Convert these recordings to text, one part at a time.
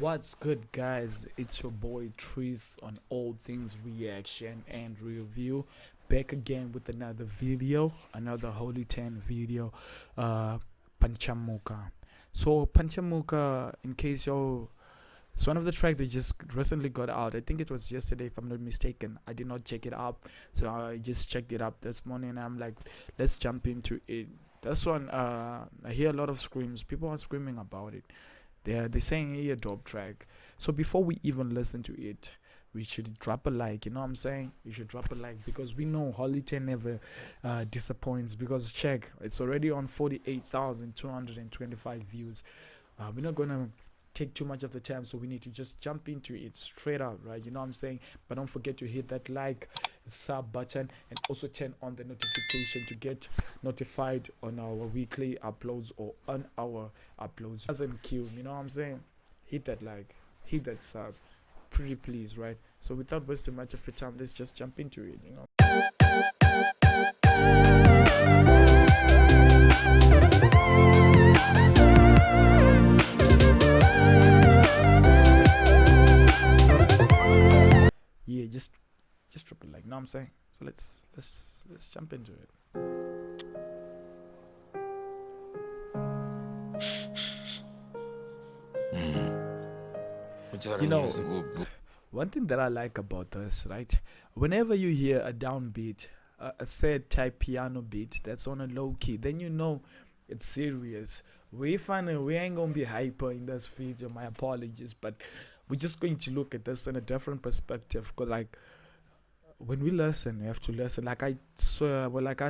What's good, guys? It's your boy Tris on all things reaction and review. Back again with another video, another Holy 10 video. Uh, Pandichamuka. So, Pandichamuka, in case it's one of the tracks that just recently got out. I think it was yesterday, if I'm not mistaken. I did not check it up, so I just checked it up this morning. And I'm like, let's jump into it. This one, I hear a lot of screams. People are screaming about it. They're saying a dope track. So before we even listen to it, we should drop a like. You know what I'm saying? You should drop a like because we know Holy 10 never disappoints. Because check, it's already on 48,225 views. We're not gonna take too much of the time, so we need to just jump into it straight up, right? You know what I'm saying? But don't forget to hit that like, sub button, and also turn on the notification to get notified on our weekly uploads or on our uploads. Doesn't kill, you know what I'm saying? Hit that like, hit that sub, pretty please, right? So without wasting much of your time, let's just jump into it, you know. Yeah, just drop it like, know what I'm saying? So let's jump into it. You know, one thing that I like about this, right? Whenever you hear a downbeat, a sad type piano beat that's on a low key, then you know it's serious. We ain't gonna be hyper in this video. My apologies, but we're just going to look at this in a different perspective. Cause like when we listen, we have to listen. Like I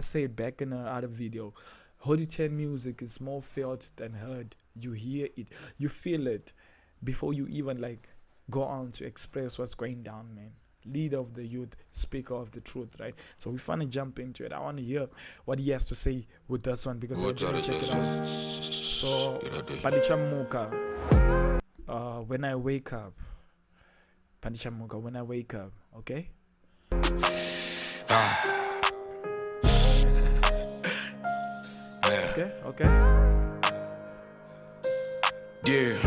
said back in the other video, Holy 10 music is more felt than heard. You hear it, you feel it before you even like go on to express what's going down, man. Leader of the youth, speaker of the truth, right? So we finna jump into it. I want to hear what he has to say with this one because I didn't check it out. So Pandichamuka, when I wake up. Pandichamuka, when I wake up, okay? Okay. Yeah.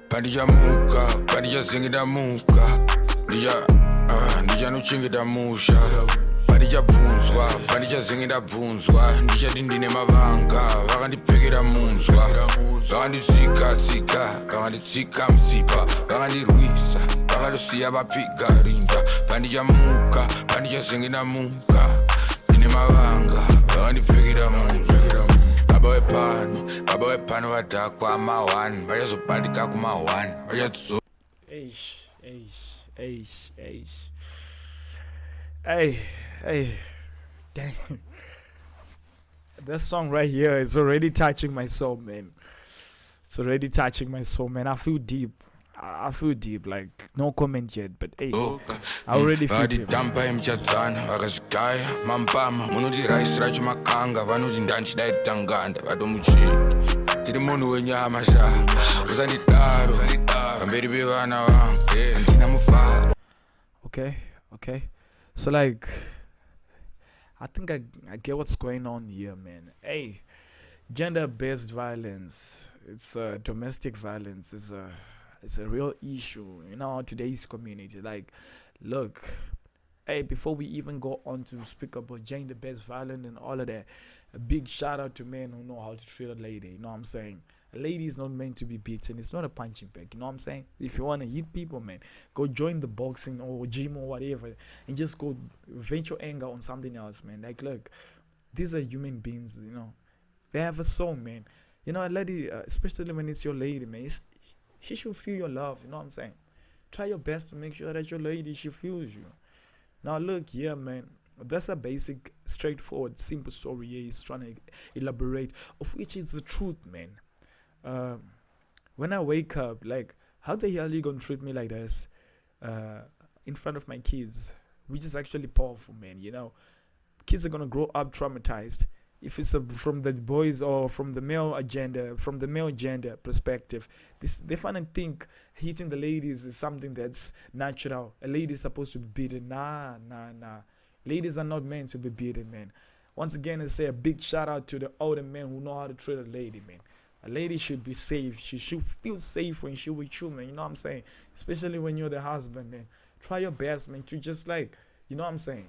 Pandichamuka, Pandichamuka, Ndija nuchingida musha. Pandichabvunzwa, Pandichazingidabvunzwa. Ndichadindine mavanga, vakandipfekera munzwa. Vakanditsika, vakanditsika msipa. Vakandirwisa, vakandosiya vapfiga rinda. Pandichamuka, Pandichazingidamuka. Ndine mavanga, vakandipfekera munzwa. Baba wepano vadhakwa ma1 vachazobandika kuma1 vachazo. Hey, dang. That song right here is already touching my soul, man. It's already touching my soul, man. I feel deep. Like no comment yet, but hey, I already feel deep. Dampa imchatsana vakazigaya mampama munoti raisi racho makanga vanoti ndanchidaitanganda vatomuchini tiri munhu wenyama sha usandidaro pamberi pevana vangu ndina mufaro. Okay, so like I think I get what's going on here, man. Hey, gender-based violence, it's domestic violence, it's a real issue in our today's community. Like, look, hey, before we even go on to speak about gender-based violence and all of that, a big shout out to men who know how to treat a lady. You know what I'm saying? A lady is not meant to be beaten. It's not a punching bag. You know what I'm saying? If you want to hit people, man, go join the boxing or gym or whatever, and just go vent your anger on something else, man. Like, look, these are human beings. You know, they have a soul, man. You know, a lady, especially when it's your lady, man. She should feel your love, you know what I'm saying? Try your best to make sure that your lady, she feels you. Now look, yeah, man, that's a basic, straightforward, simple story. Yeah, he's trying to elaborate, of which is the truth, man. When I wake up, like, how the hell are you gonna treat me like this in front of my kids? Which is actually powerful, man, you know? Kids are gonna grow up traumatized. If it's from the boys or from the male gender perspective, they find and think hitting the ladies is something that's natural. A lady is supposed to be beaten. Nah. Ladies are not meant to be beaten, man. Once again, I say a big shout out to the older men who know how to treat a lady, man. A lady should be safe. She should feel safe when she with you, man. You know what I'm saying? Especially when you're the husband, man. Try your best, man, to just like, you know what I'm saying?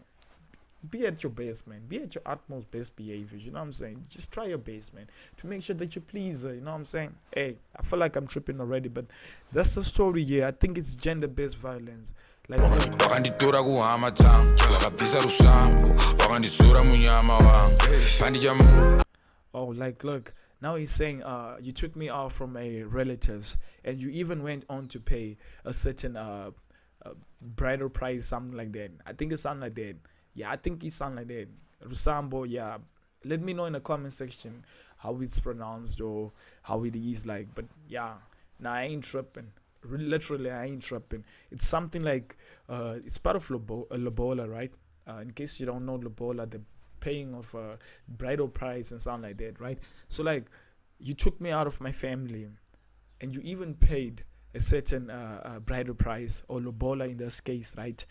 Be at your best, man. Be at your utmost best behavior. You know what I'm saying? Just try your best, man, to make sure that you please her. You know what I'm saying? Hey, I feel like I'm tripping already, but that's the story here. I think it's gender-based violence. Like, wakanditora kuhama dzangu vakabvisa rusambo vakandizura munyama wangu Pandichamuka. oh, like, look, now he's saying, you took me out from a relatives, and you even went on to pay a certain bridal price, something like that. I think it sound like that. Yeah, I think it sound like that. Rusambo, yeah. Let me know in the comment section how it's pronounced or how it is like. But yeah, nah, I ain't tripping. Literally, I ain't tripping. It's something like, it's part of lobola, right? In case you don't know lobola, the paying of bridal price and something like that, right? So like, you took me out of my family, and you even paid a certain bridal price or lobola in this case, right?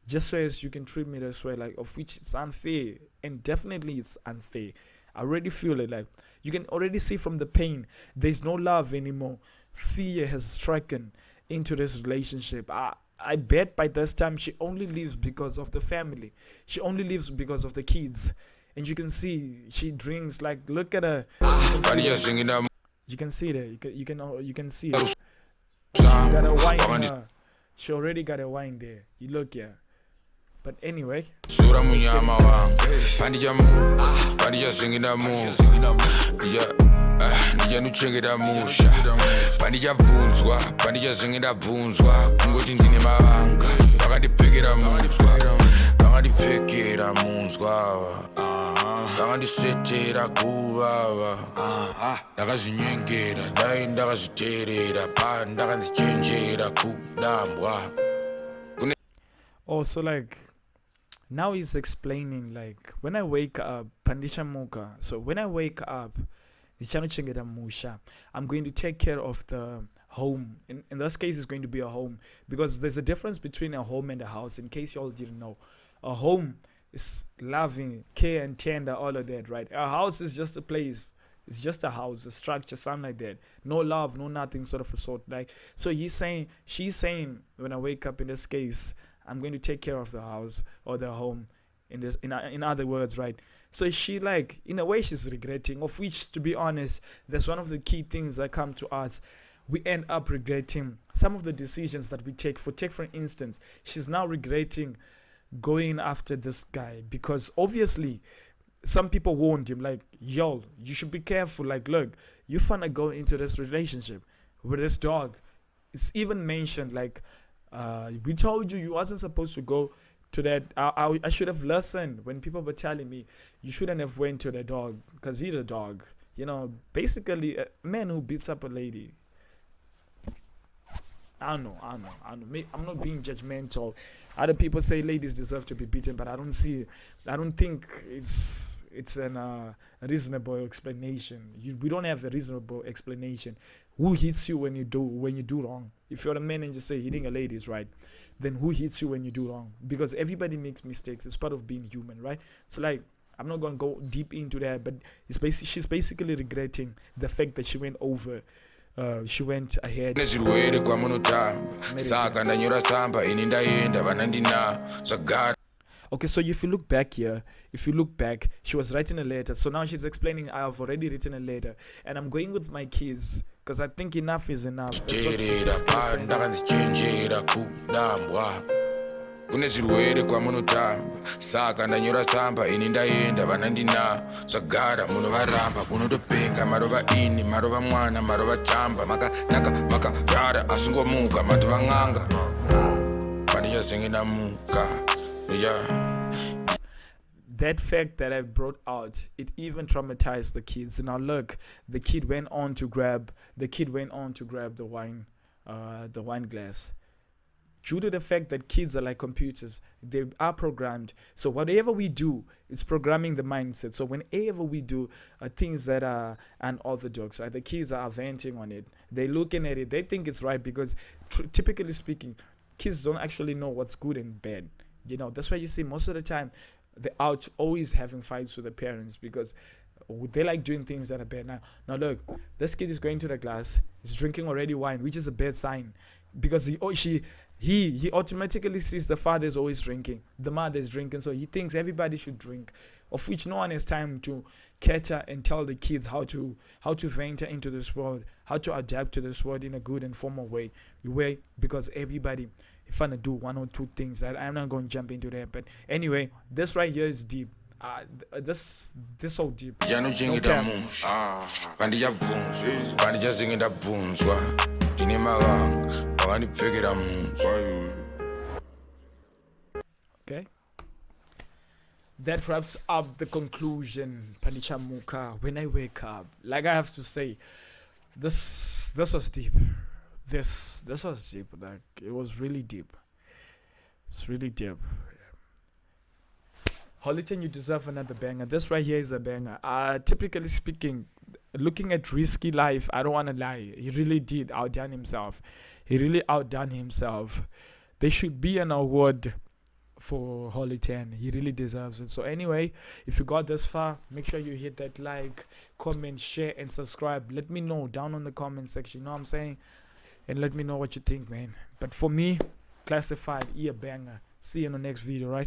Just so as you can treat me this way, like, of which it's unfair, and definitely it's unfair. I already feel it. Like, you can already see from the pain, there's no love anymore. Fear has stricken into this relationship. I bet by this time she only lives because of the family. She only lives because of the kids. And you can see she drinks, like, look at her. You can see that. You can see it. She got a wine in her. She already got a wine there. You look, yeah. But anyway, sura munyama wangu Pandichazingira ndichanuchengeta musha pandichabvunzwa pandichazingira bvunzwa kungoti ndine mavanga vakandipfekera munzwa vakandisetera kuvava ndakazvinyengera dai ndakazviteerera pa ndakanzichenjera kudambwa. also, like, now he's explaining, like, when I wake up, Pandichamuka. So when I wake up, I'm going to take care of the home. In this case, it's going to be a home, because there's a difference between a home and a house. In case you all didn't know, a home is loving, care, and tender, all of that, right? A house is just a place. It's just a house, a structure, something like that. No love, no nothing, sort of a sort. Like, so she's saying, when I wake up, in this case, I'm going to take care of the house or the home. In other words, right? So she, like, in a way, she's regretting, of which, to be honest, that's one of the key things that come to us. We end up regretting some of the decisions that we take. For instance, she's now regretting going after this guy, because obviously some people warned him, like, yo, you should be careful. Like, look, you finna go into this relationship with this dog. It's even mentioned, like, we told you wasn't supposed to go to that. I should have listened when people were telling me you shouldn't have went to the dog, because he's a dog. You know, basically a man who beats up a lady. I don't know. I'm not being judgmental. Other people say ladies deserve to be beaten, but I don't think it's a reasonable explanation. We don't have a reasonable explanation. Who hits you when you do wrong? If you're a man and you say hitting a lady is right, then who hits you when you do wrong? Because everybody makes mistakes. It's part of being human, right? So, like, I'm not gonna go deep into that, but she's basically regretting the fact that she went over. She went ahead. Okay, so if you look back here, she was writing a letter. So now she's explaining, I have already written a letter, and I'm going with my kids, because I think enough is enough. That's what she's saying. kune zvirwere kwamunotamba saka ndanyora tsamba ini ndaenda vanandina zvagara munovaramba kunotopenga marova ini marova mwana marova tamba makanaka makagara asingomuka matova ng'anga Pandichamuka. That fact that I brought out, it even traumatized the kids. Now look, the kid went on to grab the wine glass. Due to the fact that kids are like computers, they are programmed. So whatever we do, it's programming the mindset. So whenever we do things that are unorthodox, right, the kids are venting on it. They're looking at it. They think it's right, because typically speaking, kids don't actually know what's good and bad. You know, that's why you see most of the time they're out always having fights with the parents, because or they like doing things that are bad. Now look, this kid is going to the class, he's drinking already wine, which is a bad sign, because he automatically sees the father is always drinking, the mother is drinking, so he thinks everybody should drink, of which no one has time to cater and tell the kids how to venture into this world, how to adapt to this world in a good and formal way, because everybody fun to do one or two things that I'm not going to jump into that. But anyway, this right here is deep. This so deep. No cap. Okay. That wraps up the conclusion, Pandichamuka. When I wake up, like I have to say, this was deep. This was deep. Like it was really deep. It's really deep. Holiton, you deserve another banger. This right here is a banger. Typically speaking, looking at Risky Life, I don't want to lie. He really did outdone himself. There should be an award for Holiton. He really deserves it. So anyway, if you got this far, make sure you hit that like, comment, share, and subscribe. Let me know down on the comment section. You know what I'm saying? And let me know what you think, man. But for me, classified ear banger. See you in the next video, right?